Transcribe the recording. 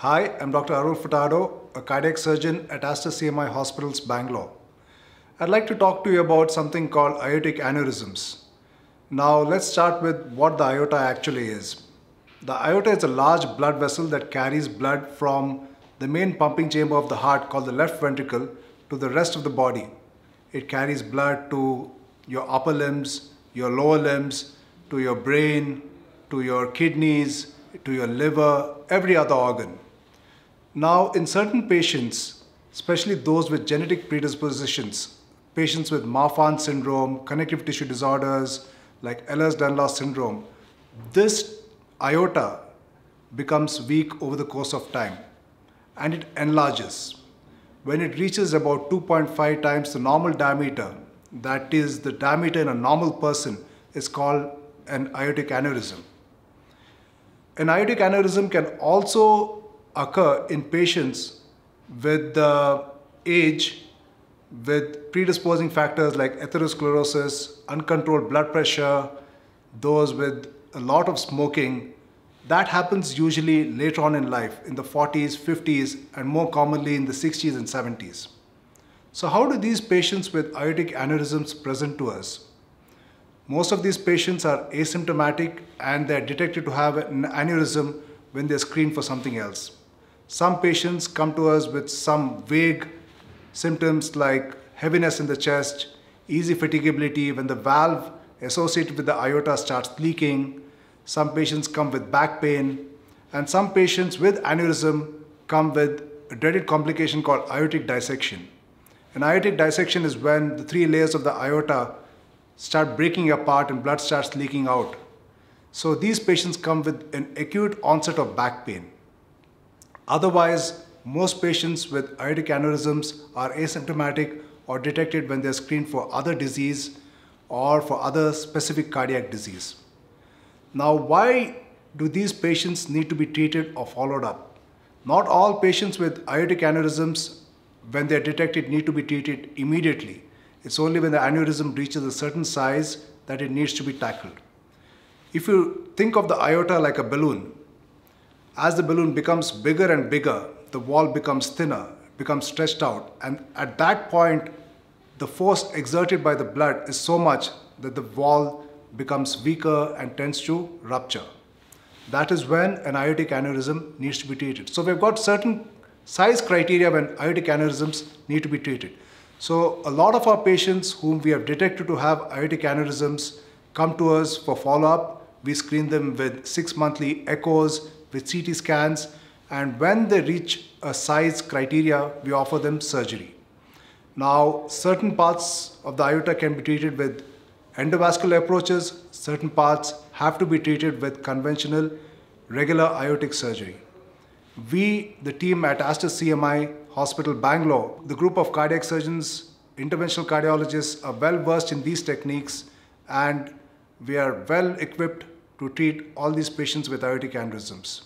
Hi, I'm Dr. Arul Furtado, a cardiac surgeon at Aster CMI Hospitals, Bangalore. I'd like to talk to you about something called aortic aneurysms. Now, let's start with what the aorta actually is. The aorta is a large blood vessel that carries blood from the main pumping chamber of the heart called the left ventricle to the rest of the body. It carries blood to your upper limbs, your lower limbs, to your brain, to your kidneys, to your liver, every other organ. Now, in certain patients, especially those with genetic predispositions, patients with Marfan syndrome, connective tissue disorders like Ehlers-Danlos syndrome, this aorta becomes weak over the course of time and it enlarges. When it reaches about 2.5 times the normal diameter, that is the diameter in a normal person, is called an aortic aneurysm. An aortic aneurysm can also occur in patients with age, with predisposing factors like atherosclerosis, uncontrolled blood pressure, those with a lot of smoking. That happens usually later on in life, in the 40s, 50s, and more commonly in the 60s and 70s. So how do these patients with aortic aneurysms present to us? Most of these patients are asymptomatic and they're detected to have an aneurysm when they're screened for something else. Some patients come to us with some vague symptoms like heaviness in the chest, easy fatigability when the valve associated with the aorta starts leaking. Some patients come with back pain, and some patients with aneurysm come with a dreaded complication called aortic dissection. An aortic dissection is when the three layers of the aorta start breaking apart and blood starts leaking out. So these patients come with an acute onset of back pain. Otherwise, most patients with aortic aneurysms are asymptomatic or detected when they're screened for other disease or for other specific cardiac disease. Now, why do these patients need to be treated or followed up? Not all patients with aortic aneurysms, when they're detected, need to be treated immediately. It's only when the aneurysm reaches a certain size that it needs to be tackled. If you think of the aorta like a balloon, as the balloon becomes bigger and bigger, the wall becomes thinner, becomes stretched out, and at that point, the force exerted by the blood is so much that the wall becomes weaker and tends to rupture. That is when an aortic aneurysm needs to be treated. So we've got certain size criteria when aortic aneurysms need to be treated. So a lot of our patients whom we have detected to have aortic aneurysms come to us for follow-up. We screen them with 6 monthly echoes, with CT scans, and when they reach a size criteria, we offer them surgery. Now, certain parts of the aorta can be treated with endovascular approaches. Certain parts have to be treated with conventional regular aortic surgery. We, the team at Aster CMI Hospital, Bangalore, the group of cardiac surgeons, interventional cardiologists are well versed in these techniques, and we are well equipped to treat all these patients with aortic aneurysms.